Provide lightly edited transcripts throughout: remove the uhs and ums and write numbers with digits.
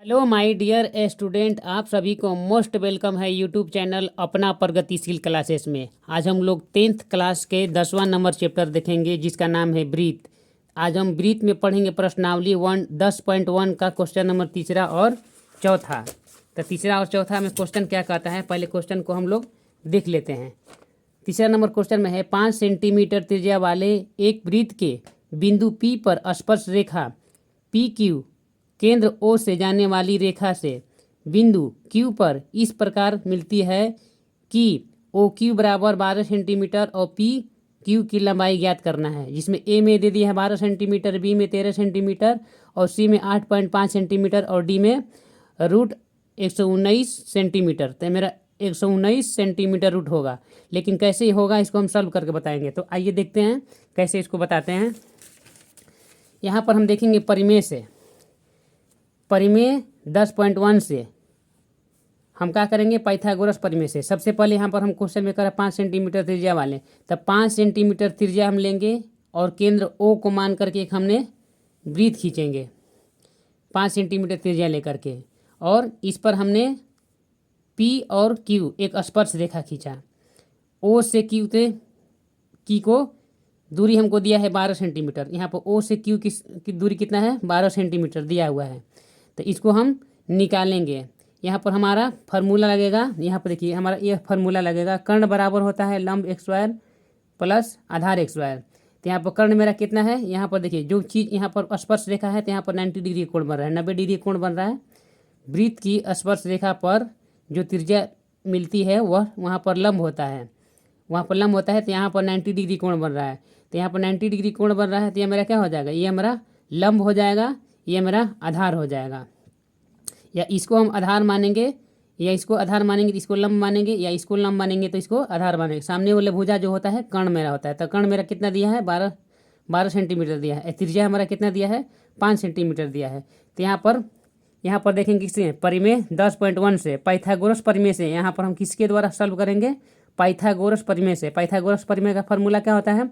Hello my dear student, आप सभी को मोस्ट वेलकम है यूट्यूब चैनल अपना प्रगतिशील क्लासेस में। आज हम लोग 10th क्लास के 10वां नंबर चैप्टर देखेंगे जिसका नाम है ब्रीथ। आज हम ब्रीथ में पढ़ेंगे प्रश्नावली 10.1 का क्वेश्चन नंबर तीसरा और चौथा। तो तीसरा और चौथा में क्वेश्चन क्या कहता है, पहले क्वेश्चन को हम लोग देख लेते हैं। तीसरा नंबर क्वेश्चन में है 5 सेंटीमीटर त्रिज्या वाले एक वृत्त के बिंदु P पर स्पर्श रेखा PQ केंद्र O से जाने वाली रेखा से बिंदु Q पर इस प्रकार मिलती है कि OQ बराबर 12 सेंटीमीटर और PQ की लंबाई ज्ञात करना है, जिसमें A में दे दिया है 12 सेंटीमीटर, B में 13 सेंटीमीटर और C में 8.5 सेंटीमीटर और D में रूट 119 सेंटीमीटर। तो मेरा 119 सेंटीमीटर रूट होगा, लेकिन कैसे होगा इसको हम सॉल्व करके बताएंगे। तो आइए देखते हैं कैसे इसको बताते हैं। यहाँ पर हम देखेंगे परिमेय 10.1 से हम क्या करेंगे, पाइथागोरस परिमेय से। सबसे पहले यहाँ पर हम क्वेश्चन में करें 5 सेंटीमीटर त्रिज्या वाले, तब 5 सेंटीमीटर त्रिज्या हम लेंगे और केंद्र O को मान करके एक हमने वृत्त खींचेंगे 5 सेंटीमीटर त्रिज्या लेकर के, और इस पर हमने P और Q एक स्पर्श रेखा खींचा। O से Q को दूरी हमको दिया है 12 सेंटीमीटर। यहाँ पर O से Q की दूरी कितना है, 12 सेंटीमीटर दिया हुआ है। तो इसको हम निकालेंगे। यहाँ पर हमारा फार्मूला लगेगा, यहाँ पर देखिए हमारा ये फार्मूला लगेगा, कर्ण बराबर होता है लंब x स्क्वायर प्लस आधार x स्क्वायर। तो यहाँ पर कर्ण मेरा कितना है, यहाँ पर देखिए जो चीज़ यहाँ पर स्पर्श रेखा है तो यहाँ पर 90 डिग्री कोण बन रहा है, 90 डिग्री कोण बन रहा है। वृत्त की स्पर्श रेखा पर जो त्रिज्या मिलती है वह वहाँ पर लंब होता है, वहाँ पर लंब होता है। तो यहाँ पर 90 डिग्री कोण बन रहा है, तो यहाँ पर 90 डिग्री कोण बन रहा है। तो ये मेरा क्या हो जाएगा, ये मेरा लंब हो जाएगा, ये मेरा आधार हो जाएगा। या इसको हम आधार मानेंगे या इसको आधार मानेंगे तो इसको लंब मानेंगे, या इसको लंब मानेंगे तो इसको आधार मानेंगे। सामने वाले भुजा जो होता है कर्ण मेरा होता है। तो कर्ण मेरा कितना दिया है, 12 सेंटीमीटर दिया है। त्रिज्या हमारा कितना दिया है, 5 सेंटीमीटर दिया है। तो यहाँ पर देखेंगे किससे, परिमेय 10.1 से, पाइथागोरस परिमेय से। यहाँ पर हम किसके द्वारा सॉल्व करेंगे, पाइथागोरस परिमेय से। पाइथागोरस परिमेय का फॉर्मूला क्या होता है,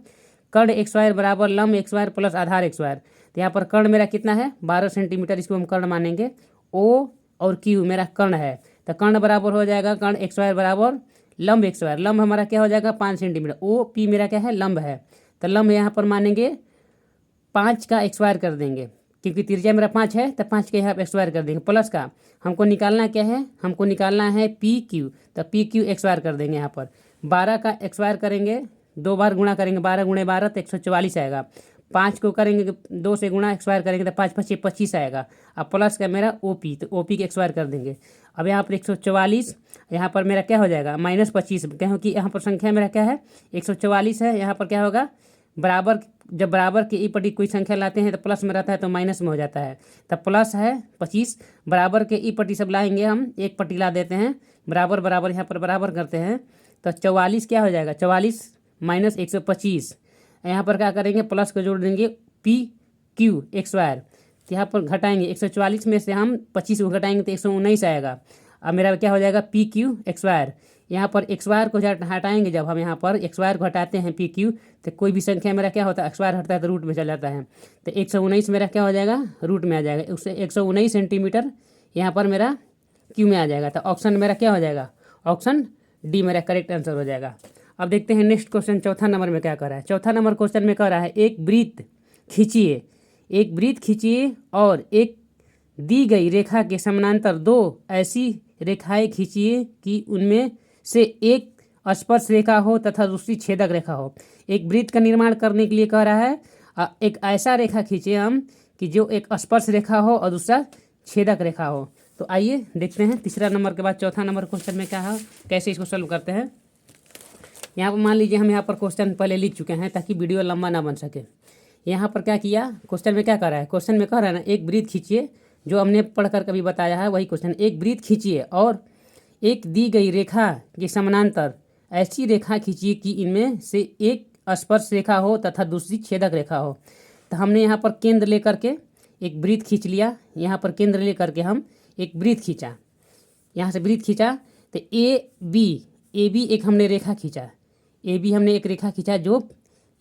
कर्ण x स्क्वायर बराबर लंब x स्क्वायर प्लस आधार x स्क्वायर। तो यहाँ पर कर्ण मेरा कितना है, 12 सेंटीमीटर, इसको हम कर्ण मानेंगे। O और Q मेरा कर्ण है, तो कर्ण बराबर हो जाएगा कर्ण x स्क्वायर बराबर लंब x स्क्वायर। लंब हमारा क्या हो जाएगा, 5 सेंटीमीटर। OP मेरा क्या है, लंब है। तो लंब यहाँ पर मानेंगे 5 का x स्क्वायर कर देंगे, क्योंकि त्रिज्या मेरा 5 है तो 5 के यहाँ पर x स्क्वायर कर देंगे। प्लस का हमको निकालना क्या है, हमको निकालना है PQ, तो PQ x स्क्वायर कर देंगे। यहाँ पर 12 का x स्क्वायर करेंगे, 2 बार गुणा करेंगे, 12 गुणे 12 तो 144 आएगा। 5 को करेंगे 2 से गुणा x स्क्वायर करेंगे तो 5 5 25 आएगा। अब प्लस का मेरा OP, तो OP के x स्क्वायर कर देंगे। अब यहाँ पर 144, यहाँ पर मेरा क्या हो जाएगा, -25, क्योंकि यहाँ पर संख्या मेरा क्या है, 144 है। यहाँ पर क्या होगा, बराबर, जब बराबर के ई पट्टी कोई संख्या लाते हैं तो प्लस में रहता है तो माइनस में हो जाता है। तब प्लस है 25, बराबर के ई पट्टी सब लाएंगे, हम एक पट्टी ला देते हैं, बराबर बराबर यहाँ पर बराबर करते हैं। तो 44 क्या हो जाएगा, 44 माइनस 125। यहाँ पर क्या करेंगे, प्लस को जोड़ देंगे PQ x स्क्वायर। तो यहाँ पर घटाएंगे, 144 में से हम 25 को घटाएंगे तो 119 आएगा। अब मेरा क्या हो जाएगा, PQ x स्क्वायर। यहाँ पर x स्क्वायर को हटाएंगे, जब हम यहाँ पर x स्क्वायर को हटाते हैं PQ, तो कोई भी संख्या मेरा क्या होता है, x स्क्वायर हटता है तो रूट में चल जाता है। तो 119 मेरा क्या हो जाएगा, रूट में आ जाएगा। उससे 119 सेंटीमीटर यहाँ पर मेरा Q में आ जाएगा। तो ऑप्शन मेरा क्या हो जाएगा, ऑप्शन D मेरा करेक्ट आंसर हो जाएगा। अब देखते हैं नेक्स्ट क्वेश्चन, चौथा नंबर में क्या कर रहा है। चौथा नंबर क्वेश्चन में कह रहा है एक वृत्त खींचिए और एक दी गई रेखा के समानांतर 2 ऐसी रेखाएं खींचिए कि उनमें से एक स्पर्श रेखा हो तथा दूसरी छेदक रेखा हो। एक वृत्त का निर्माण करने के लिए कह रहा है एक ऐसा रेखा खींचे हम कि जो एक स्पर्श रेखा हो और दूसरा छेदक रेखा हो। तो आइए देखते हैं तीसरा नंबर के बाद चौथा नंबर क्वेश्चन में क्या है, कैसे इसको सॉल्व करते हैं। यहाँ पर मान लीजिए हम यहाँ पर क्वेश्चन पहले लिख चुके हैं ताकि वीडियो लंबा ना बन सके। यहाँ पर क्या किया, क्वेश्चन में क्या कर रहा है, क्वेश्चन में कह रहा है ना एक वृत्त खींचिए, जो हमने पढ़कर कभी बताया है वही क्वेश्चन। एक वृत्त खींचिए और एक दी गई रेखा के समानांतर ऐसी रेखा खींचिए कि इनमें से एक स्पर्श रेखा हो तथा दूसरी छेदक रेखा हो। तो हमने यहाँ पर केंद्र लेकर के एक वृत्त खींच लिया, यहाँ पर केंद्र लेकर के हम एक वृत्त खींचा, यहाँ से वृत्त खींचा। तो ए बी एक हमने रेखा खींचा, AB हमने एक रेखा खींचा जो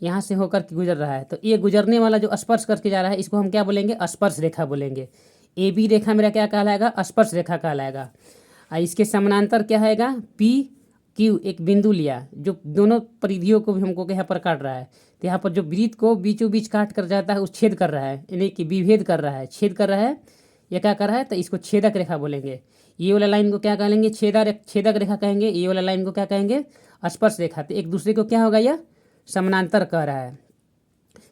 यहाँ से होकर के गुजर रहा है। तो ये गुजरने वाला जो स्पर्श करके जा रहा है इसको हम क्या बोलेंगे, स्पर्श रेखा बोलेंगे। ए बी रेखा मेरा क्या कहलाएगा, स्पर्श रेखा कहलाएगा। इसके समानांतर क्या आएगा, पी क्यू, एक बिंदु लिया जो दोनों परिधियों को भी हमको यहाँ पर काट रहा है। तो यहाँ पर जो वृत्त को बीचों बीच काट कर जाता है, उस छेद कर रहा है, यानी कि विभेद कर रहा है, छेद कर रहा है, या क्या कर रहा है, तो इसको छेदक रेखा बोलेंगे। ये वाला लाइन को क्या कहेंगे, छेदक रेखा कहेंगे। ये वाला लाइन को क्या कहेंगे, स्पर्श रेखा। तो एक दूसरे को क्या होगा, यह समानांतर कह रहा है।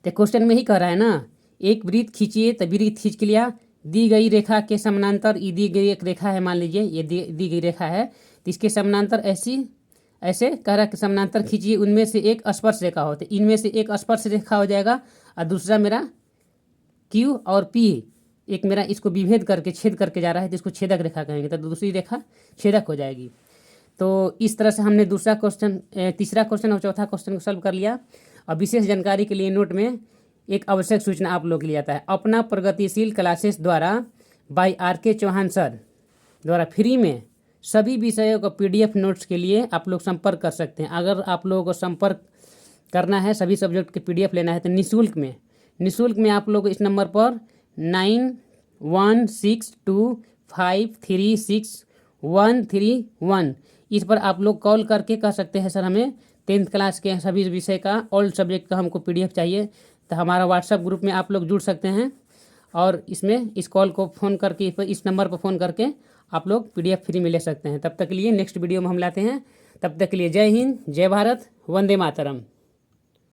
तो क्वेश्चन में ही कह रहा है ना, एक वृत्त खींचिए, तो वृत्त खींच के लिया, दी गई रेखा के समानांतर, ये दी गई एक रेखा है, मान लीजिए ये दी गई रेखा है, तो इसके समानांतर ऐसे कह रहा है कि समानांतर खींचिए, उनमें से एक स्पर्श रेखा हो। तो इनमें से एक स्पर्श रेखा हो जाएगा, और दूसरा मेरा क्यू और पी, एक मेरा इसको विभेद करके छेद करके जा रहा है, तो इसको छेदक रेखा कहेंगे। तो दूसरी रेखा छेदक हो जाएगी। तो इस तरह से हमने तीसरा क्वेश्चन और चौथा क्वेश्चन को सॉल्व कर लिया। और विशेष जानकारी के लिए नोट में एक आवश्यक सूचना आप लोग के लिए आता है, अपना प्रगतिशील क्लासेस द्वारा बाय RK चौहान सर द्वारा फ्री में सभी विषयों का PDF नोट्स के लिए आप लोग संपर्क कर सकते हैं। अगर आप लोगों को संपर्क करना है, सभी सब्जेक्ट के PDF लेना है, तो निःशुल्क में आप लोग इस नंबर पर 9162536131 इस पर आप लोग कॉल करके कह सकते हैं, सर हमें 10th क्लास के सभी विषय का, ऑल सब्जेक्ट का हमको PDF चाहिए। तो हमारा व्हाट्सएप ग्रुप में आप लोग जुड़ सकते हैं, और इसमें इस कॉल को फ़ोन करके, इस नंबर पर फ़ोन करके आप लोग PDF फ्री में ले सकते हैं। तब तक के लिए नेक्स्ट वीडियो में हम लाते हैं। तब तक के लिए जय हिंद, जय भारत, वंदे मातरम।